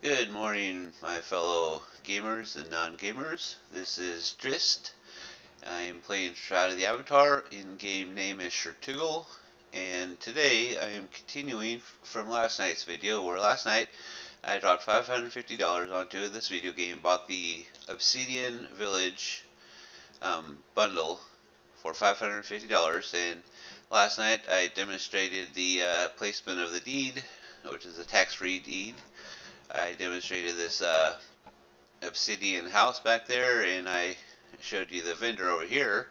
Good morning, my fellow gamers and non-gamers. This is Drist. I am playing Shroud of the Avatar. In-game name is Shroud, and today I am continuing from last night's video, where last night I dropped $550 onto this video game, bought the Obsidian Village bundle for $550, and last night I demonstrated the placement of the deed, which is a tax-free deed. I demonstrated this obsidian house back there, and I showed you the vendor over here.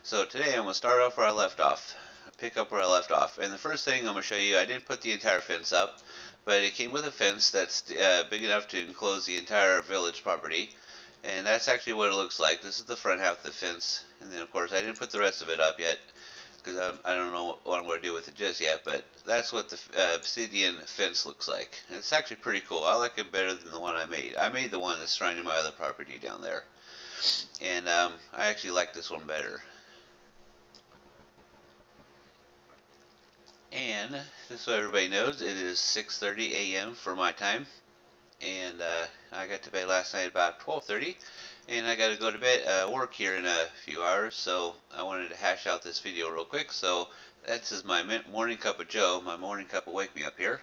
So today I'm going to start off where I left off, pick up where I left off. And the first thing I'm going to show you, I didn't put the entire fence up, but it came with a fence that's big enough to enclose the entire village property. And that's actually what it looks like. This is the front half of the fence. And then of course I didn't put the rest of it up yet, because I don't know what I'm going to do with it just yet, but that's what the obsidian fence looks like. And it's actually pretty cool. I like it better than the one I made. I made the one that's surrounding my other property down there, and I actually like this one better. And just so everybody knows, it is 6:30 a.m. for my time, and I got to bed last night about 12:30. And I got to go to bed, work here in a few hours, so I wanted to hash out this video real quick. So this is my morning cup of Joe, my morning cup of wake me up here.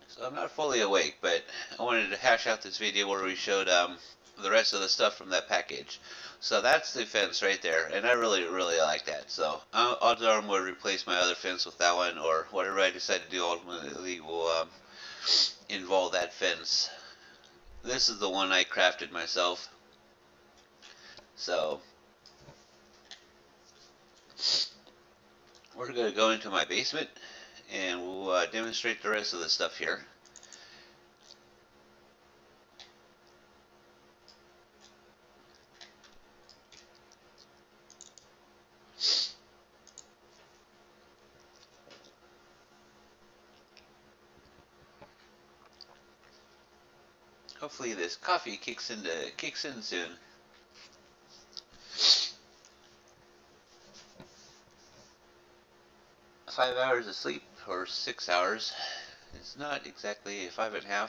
So I'm not fully awake, but I wanted to hash out this video where we showed the rest of the stuff from that package. So that's the fence right there, and I really like that. So odds are I'm going to replace my other fence with that one, or whatever I decide to do ultimately will involve that fence. This is the one I crafted myself. So we're going to go into my basement and we'll demonstrate the rest of the stuff here. Hopefully this coffee kicks in soon. Five hours of sleep, or 6 hours. It's not exactly 5.5.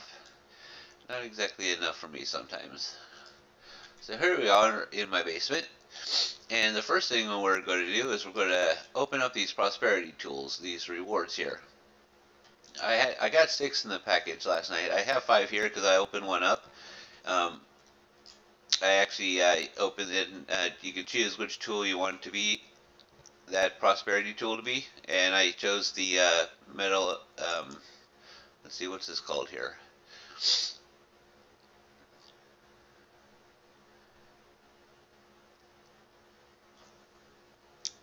Not exactly enough for me sometimes. So here we are in my basement. And the first thing we're going to do is we're going to open up these prosperity tools, these rewards here. I got 6 in the package last night. I have 5 here because I opened one up. I actually opened it, and you can choose which tool you want it to be, that prosperity tool to be, and I chose the metal, let's see, what's this called here?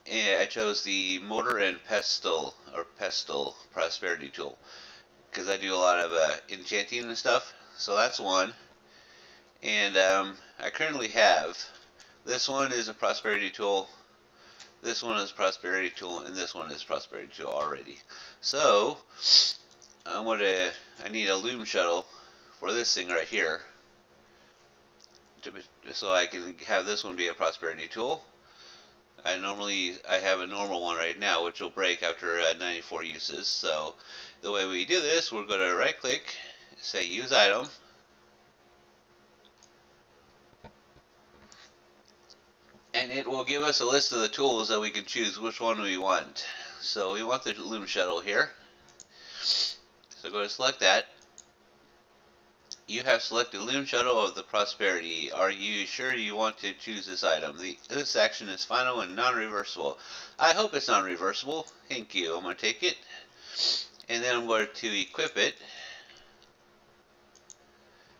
And I chose the mortar and pestle, or pestle prosperity tool, because I do a lot of enchanting and stuff. So that's one. And I currently have, this one is a prosperity tool, this one is prosperity tool, and this one is prosperity tool already. So I need a loom shuttle for this thing right here, so I can have this one be a prosperity tool. I have a normal one right now, which will break after 94 uses. So the way we do this, we're going to right click, say use item, and it will give us a list of the tools that we can choose which one we want. So we want the loom shuttle here, so go to select that. You have selected loom shuttle of the prosperity. Are you sure you want to choose this item? This action is final and non-reversible. I hope it's non-reversible. Thank you. I'm going to take it, and then I'm going to equip it.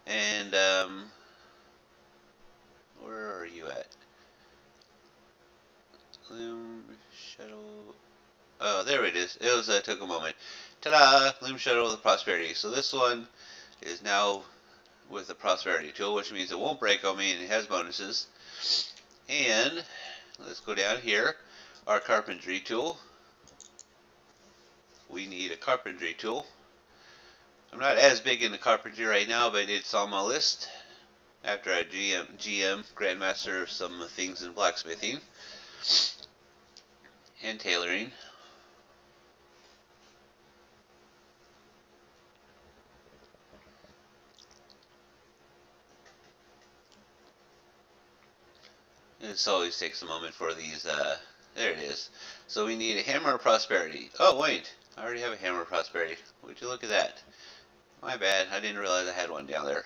And where are you at? Loom shuttle. Oh, there it is. It took a moment. Ta-da! Loom shuttle of the prosperity. So this one is now with the prosperity tool, which means it won't break on me and it has bonuses. And let's go down here, our carpentry tool. We need a carpentry tool. I'm not as big into carpentry right now, but it's on my list after I GM Grandmaster of some things in blacksmithing and tailoring. This always takes a moment for these, there it is. So we need a hammer of prosperity. Oh wait, I already have a hammer of prosperity. Would you look at that? My bad, I didn't realize I had one down there.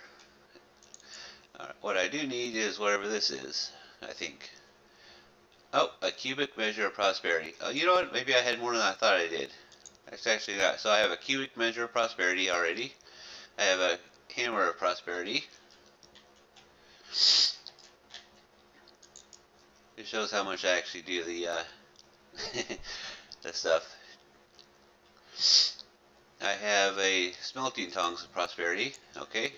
Alright, what I do need is whatever this is, I think. Oh, a cubic measure of prosperity. Oh, you know what? Maybe I had more than I thought I did. That's actually not. So I have a cubic measure of prosperity already. I have a hammer of prosperity. It shows how much I actually do the the stuff. I have a smelting tongs of prosperity. Okay.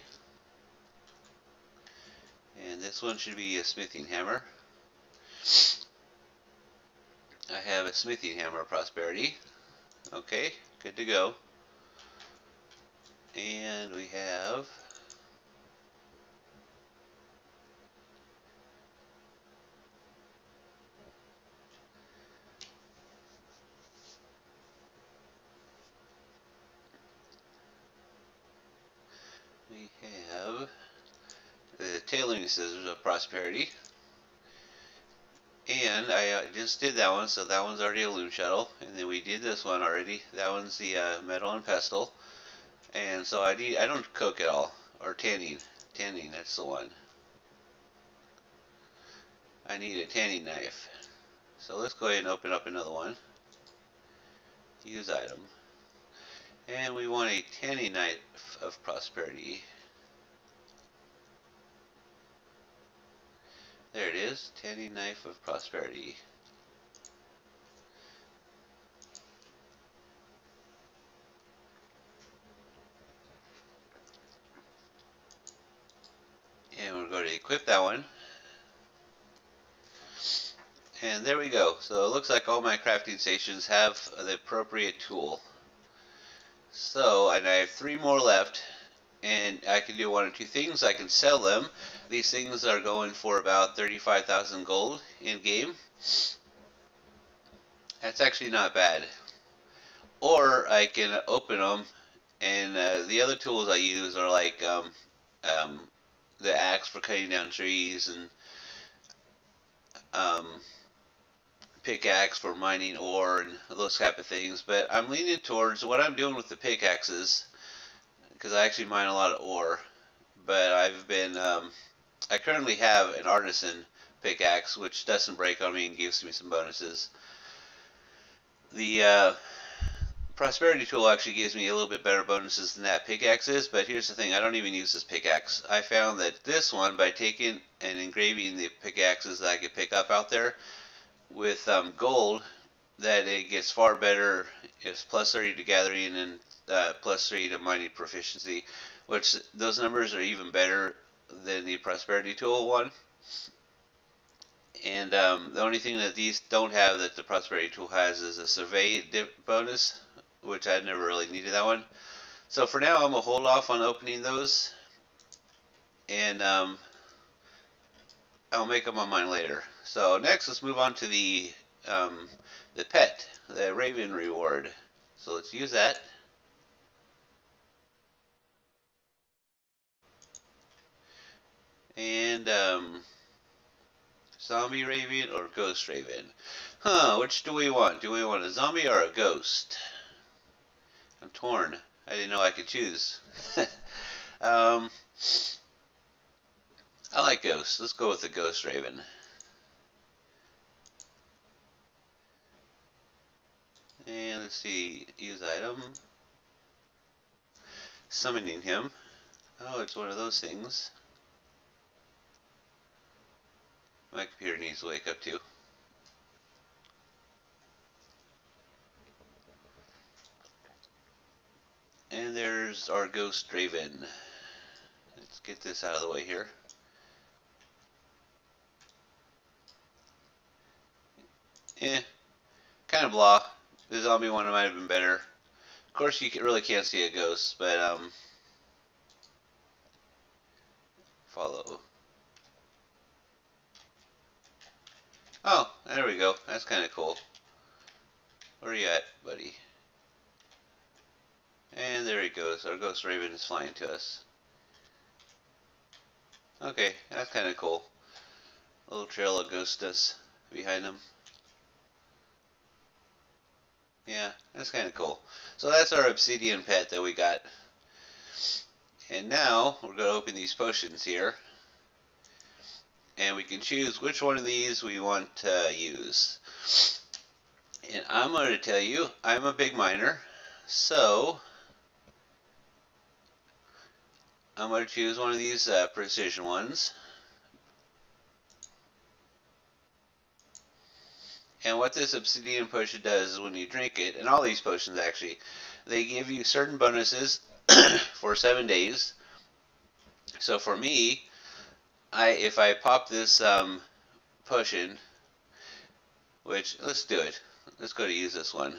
And this one should be a smithing hammer. I have a smithing hammer of prosperity. Okay, good to go. And we have the tailoring scissors of prosperity. And I just did that one, so that one's already a loom shuttle. And then we did this one already. That one's the metal and pestle. And so I don't cook at all, or tanning. Tanning, that's the one. I need a tanning knife. So let's go ahead and open up another one. Use item. And we want a tanning knife of prosperity. There it is, tanning knife of prosperity. And we're going to equip that one. And there we go. So it looks like all my crafting stations have the appropriate tool. So, and I have 3 more left. And I can do one or two things. I can sell them. These things are going for about 35,000 gold in game. That's actually not bad. Or I can open them, and the other tools I use are like the axe for cutting down trees, and pickaxe for mining ore and those type of things. But I'm leaning towards what I'm doing with the pickaxes, because I actually mine a lot of ore. But I currently have an artisan pickaxe, which doesn't break on me and gives me some bonuses. The prosperity tool actually gives me a little bit better bonuses than that pickaxe is, but here's the thing, I don't even use this pickaxe. I found that this one, by taking and engraving the pickaxes that I could pick up out there with gold, that it gets far better. It's plus 30 to gathering and plus 3 to mining proficiency, which those numbers are even better than the prosperity tool one. And the only thing that these don't have that the prosperity tool has is a survey bonus, which I never really needed that one. So for now, I'm gonna hold off on opening those, and I'll make up my mind later. So next, let's move on to the pet, the raven reward. So let's use that. And zombie raven or ghost raven? Huh, which do we want? Do we want a zombie or a ghost? I'm torn. I didn't know I could choose. I like ghosts. Let's go with the ghost raven. And let's see, use item. Summoning him. Oh, it's one of those things. My computer needs to wake up too. And there's our ghost raven. Let's get this out of the way here. Kind of blah. The zombie one might have been better. Of course, you really can't see a ghost, but follow. Oh, there we go. That's kind of cool. Where are you at, buddy? And there he goes. Our ghost raven is flying to us. Okay, that's kind of cool. little trail of ghost dust behind him. Yeah, that's kind of cool. So that's our Obsidian Pet that we got. And now we're going to open these potions here. And we can choose which one of these we want to use. And I'm going to tell you, I'm a big miner. So I'm going to choose one of these precision ones. And what this obsidian potion does is when you drink it, and all these potions actually, they give you certain bonuses for 7 days. So for me, if I pop this potion, which, let's do it. Let's go to use this one.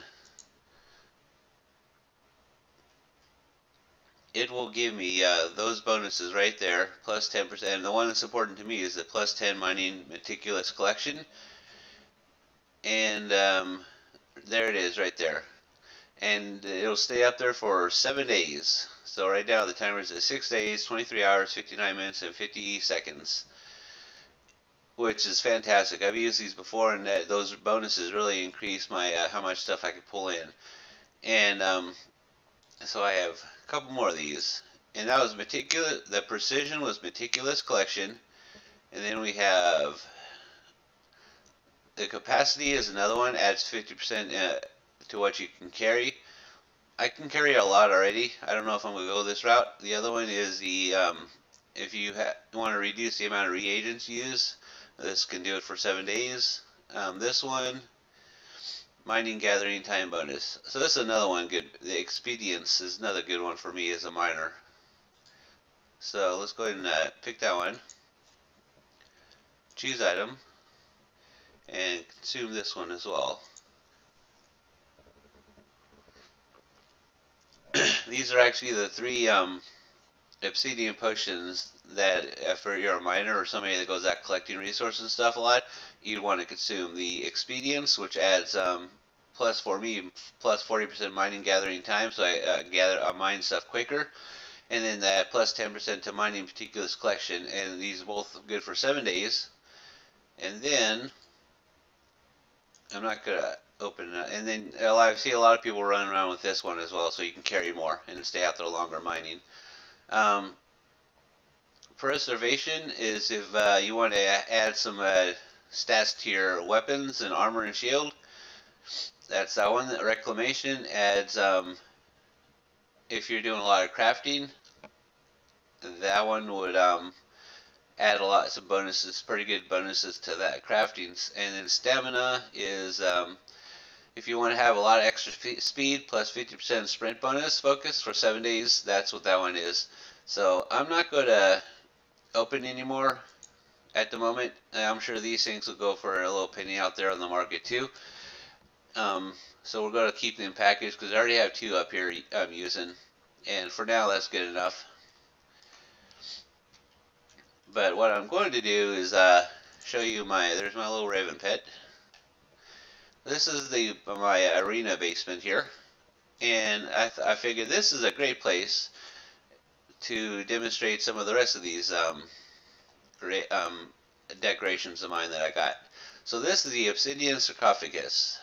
It will give me those bonuses right there, plus 10%. And the one that's important to me is the plus 10 mining meticulous collection. And there it is right there. And it'll stay up there for 7 days. So right now the timer is at 6 days, 23 hours, 59 minutes, and 50 seconds. Which is fantastic. I've used these before, and those bonuses really increase my how much stuff I can pull in. And so I have a couple more of these. And that was meticulous. The precision was meticulous collection. And then we have the capacity is another one, adds 50% to what you can carry. I can carry a lot already. I don't know if I'm going to go this route. The other one is the, if you want to reduce the amount of reagents you use, this can do it for 7 days. This one, mining gathering time bonus. So this is another one good. The expedience is another good one for me as a miner. So let's go ahead and pick that one. Choose item. And consume this one as well. These are actually the 3 obsidian potions that if you're a miner or somebody that goes out collecting resources and stuff a lot, you'd want to consume. The expedience, which adds plus for me plus 40% mining gathering time, so I mine stuff quicker, and then that plus 10% to mining meticulous collection, and these are both good for 7 days. And then I'm not gonna open it, and then I see a lot of people running around with this one as well, so you can carry more and stay out there longer mining. Preservation is if you want to add some stats to your weapons and armor and shield. That's that one. Reclamation adds if you're doing a lot of crafting. That one would add a lot, some bonuses, pretty good bonuses to that crafting. And then stamina is if you want to have a lot of extra speed plus 50% sprint bonus focus for 7 days, that's what that one is. So I'm not going to open anymore at the moment. I'm sure these things will go for a little penny out there on the market too. So we're going to keep them packaged because I already have 2 up here I'm using, and for now that's good enough. But what I'm going to do is show you there's my little raven pet. This is my arena basement here, and I figured this is a great place to demonstrate some of the rest of these decorations of mine that I got. So this is the obsidian sarcophagus.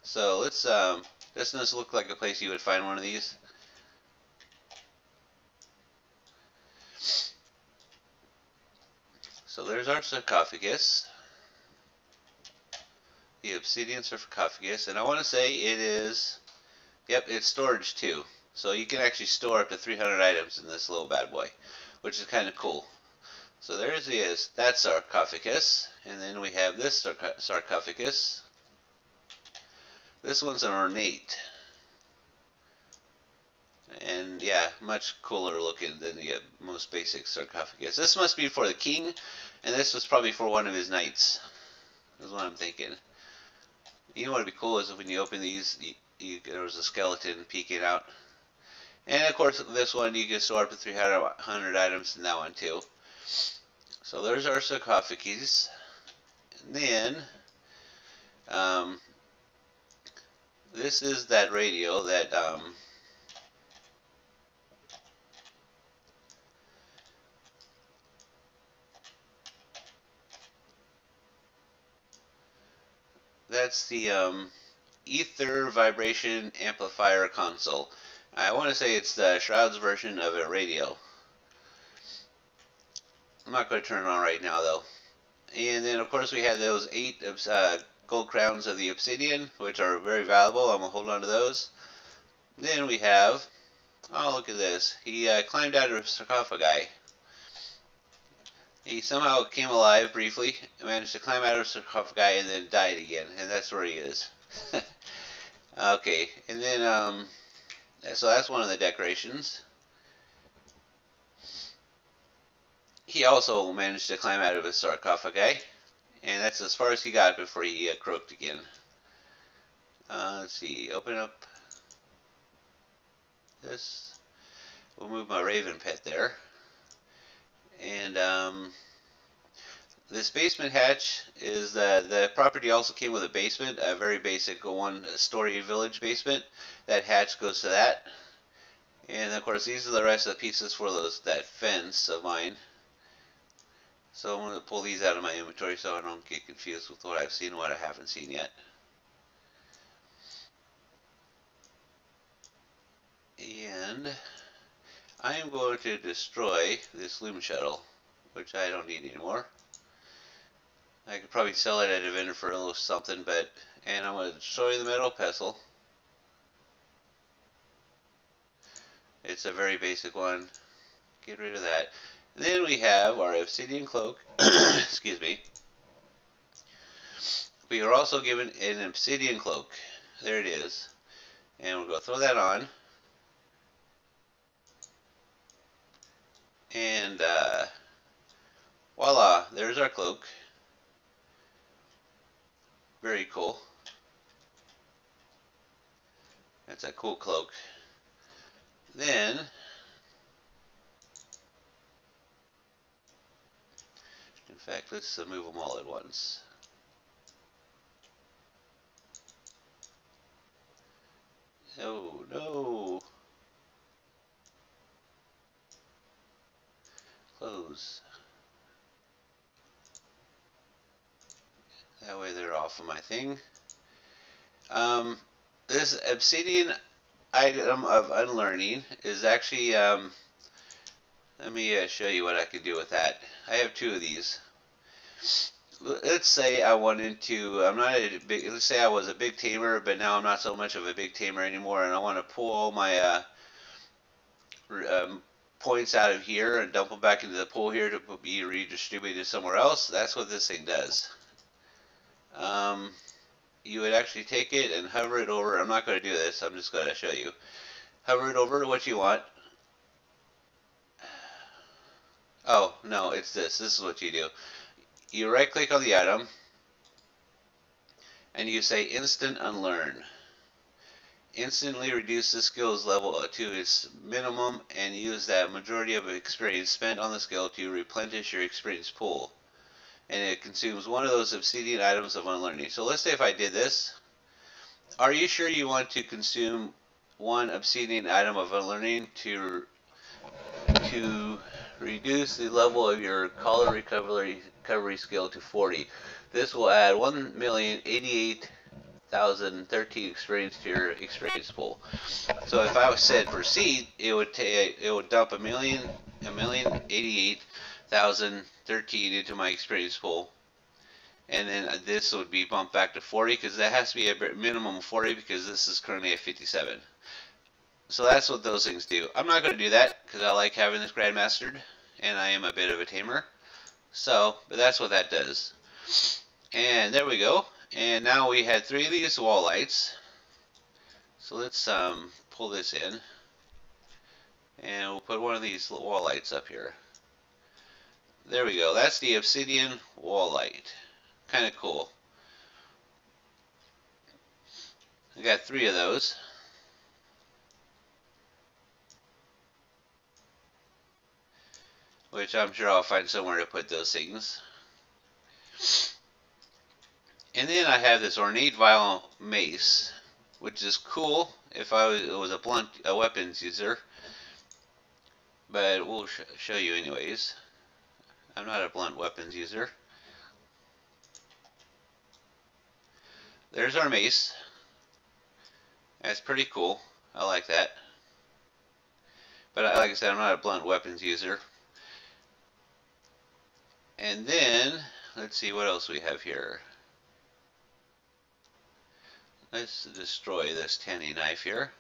So let's doesn't this look like a place you would find one of these? So there's our sarcophagus, the obsidian sarcophagus, and I want to say it is, yep, it's storage too. So you can actually store up to 300 items in this little bad boy, which is kind of cool. So there's that sarcophagus, and then we have this sarcophagus. This one's an ornate, and yeah, much cooler looking than the most basic sarcophagus. This must be for the king, and this was probably for one of his knights, is what I'm thinking. You know what would be cool is when you open these, there was a skeleton peeking out. And of course this one you can store up to 300 items in that one too. So there's our sarcophagus. And then this is that radio that That's the Ether Vibration Amplifier Console. I want to say it's the Shroud's version of a radio. I'm not going to turn it on right now though. And then of course we have those 8 gold crowns of the Obsidian, which are very valuable. I'm going to hold on to those. Then we have, oh look at this, he climbed out of a sarcophagi. He somehow came alive briefly, managed to climb out of a sarcophagi and then died again, and that's where he is. Okay, and then so that's one of the decorations. He also managed to climb out of his sarcophagi, and that's as far as he got before he croaked again. Let's see, open up this. We'll move my raven pet there. And this basement hatch is the property also came with a basement, a very basic one-story village basement. That hatch goes to that. And of course these are the rest of the pieces for that fence of mine. So I'm going to pull these out of my inventory so I don't get confused with what I've seen and what I haven't seen yet. And I am going to destroy this loom shuttle, which I don't need anymore. I could probably sell it at a vendor for a little something, and I'm going to destroy the metal pestle. It's a very basic one. Get rid of that. And then we have our obsidian cloak. Excuse me. We are also given an obsidian cloak. There it is. And we'll go throw that on. And voila, there's our cloak. Very cool. That's a cool cloak. Then in fact, let's move them all at once. Oh no. Close. That way they're off of my thing. This obsidian item of unlearning is actually, let me show you what I could do with that. I have 2 of these. Let's say I wanted to, let's say I was a big tamer, but now I'm not so much of a big tamer anymore, and I want to pull all my points out of here and dump them back into the pool here to be redistributed somewhere else. That's what this thing does. You would actually take it and hover it over. I'm not going to do this. I'm just going to show you. Hover it over to what you want. Oh, no, it's this. This is what you do. You right click on the item and you say instant unlearn. Instantly reduce the skills level to its minimum and use that majority of experience spent on the skill to replenish your experience pool. And it consumes one of those obsidian items of unlearning. So let's say if I did this, are you sure you want to consume one obsidian item of unlearning to reduce the level of your collar recovery skill to 40? This will add 1,088,013 experience to your experience pool. So if I said proceed, it would dump 1,088,013 into my experience pool, and then this would be bumped back to 40 because that has to be a minimum of 40 because this is currently at 57. So that's what those things do. I'm not going to do that because I like having this grandmastered, and I am a bit of a tamer. So, but that's what that does. And there we go. And now we had 3 of these wall lights. So let's pull this in, and we'll put one of these wall lights up here. There we go. That's the obsidian wall light. Kind of cool. I got 3 of those. Which I'm sure I'll find somewhere to put those things. And then I have this ornate vile mace, which is cool if I was a weapons user. But we'll show you anyways. I'm not a blunt weapons user. there's our mace. That's pretty cool. I like that. But like I said, I'm not a blunt weapons user. And then, let's see what else we have here. Let's destroy this tanning knife here.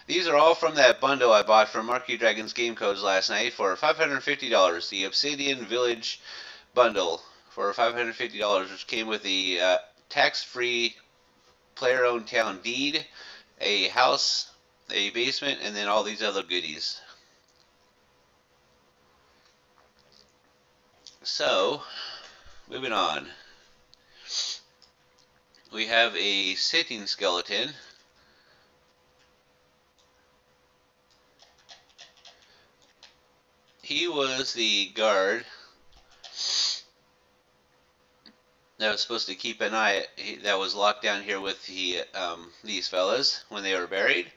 These are all from that bundle I bought from Marquee Dragon's Game Codes last night for $550. The Obsidian Village bundle for $550, which came with the tax-free player-owned town deed, a house, a basement, and then all these other goodies. So, moving on. We have a sitting skeleton. He was the guard that was supposed to keep an eye, that was locked down here with the these fellas when they were buried.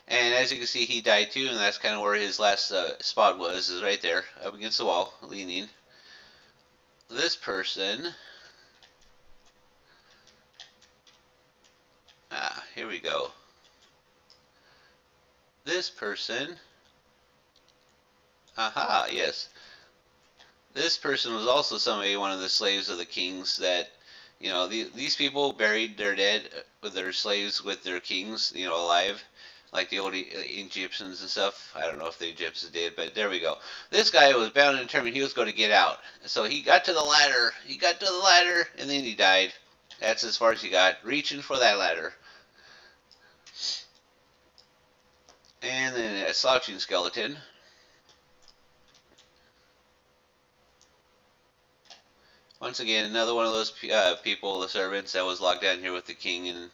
And as you can see, he died too, and that's kind of where his last spot was, is right there, up against the wall, leaning. This person, here we go. This person, aha, yes. This person was also one of the slaves of the kings that, you know, these people buried their dead with their slaves with their kings, you know, alive, like the old Egyptians and stuff. I don't know if the Egyptians did, but there we go. This guy was bound and determined he was going to get out. So he got to the ladder. He got to the ladder, and then he died. That's as far as he got, reaching for that ladder. And then a slouching skeleton. Once again, another one of those people, the servants, that was locked down here with the king and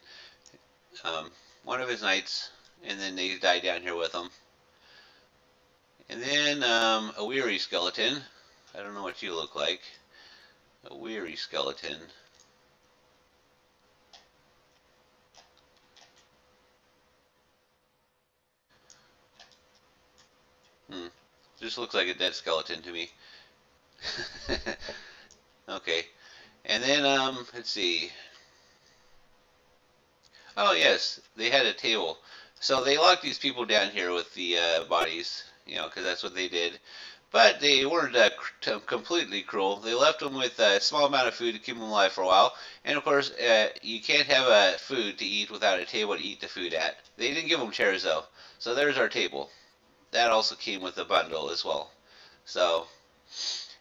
one of his knights, and then they died down here with him. And then a weary skeleton. I don't know what you look like. A weary skeleton. Just looks like a dead skeleton to me. Okay. And then, let's see. Oh, yes, they had a table. So they locked these people down here with the bodies, you know, because that's what they did. But they weren't completely cruel. They left them with a small amount of food to keep them alive for a while. And, of course, you can't have food to eat without a table to eat the food at. They didn't give them chairs, though. So there's our table. That also came with the bundle as well. So,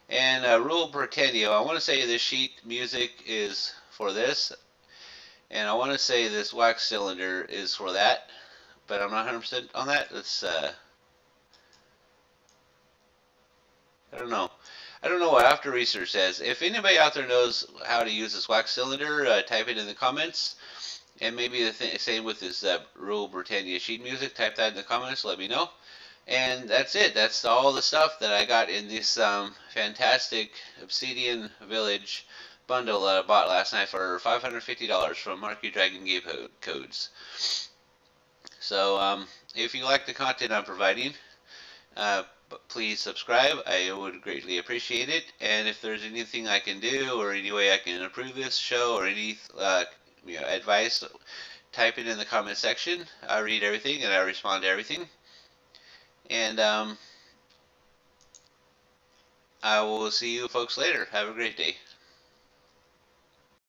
and Rule Britannia, I want to say this sheet music is for this. And I want to say this wax cylinder is for that. But I'm not 100% on that. Let's, I don't know. I don't know what After Research says. If anybody out there knows how to use this wax cylinder, type it in the comments. And maybe the same with this Rule Britannia sheet music. Type that in the comments. Let me know. And that's it. That's all the stuff that I got in this fantastic Obsidian Village bundle that I bought last night for $550 from Marquee Dragon Game Codes. So if you like the content I'm providing, please subscribe. I would greatly appreciate it. And if there's anything I can do or any way I can improve this show or any advice, type it in the comment section. I read everything and I respond to everything. And I will see you folks later. Have a great day.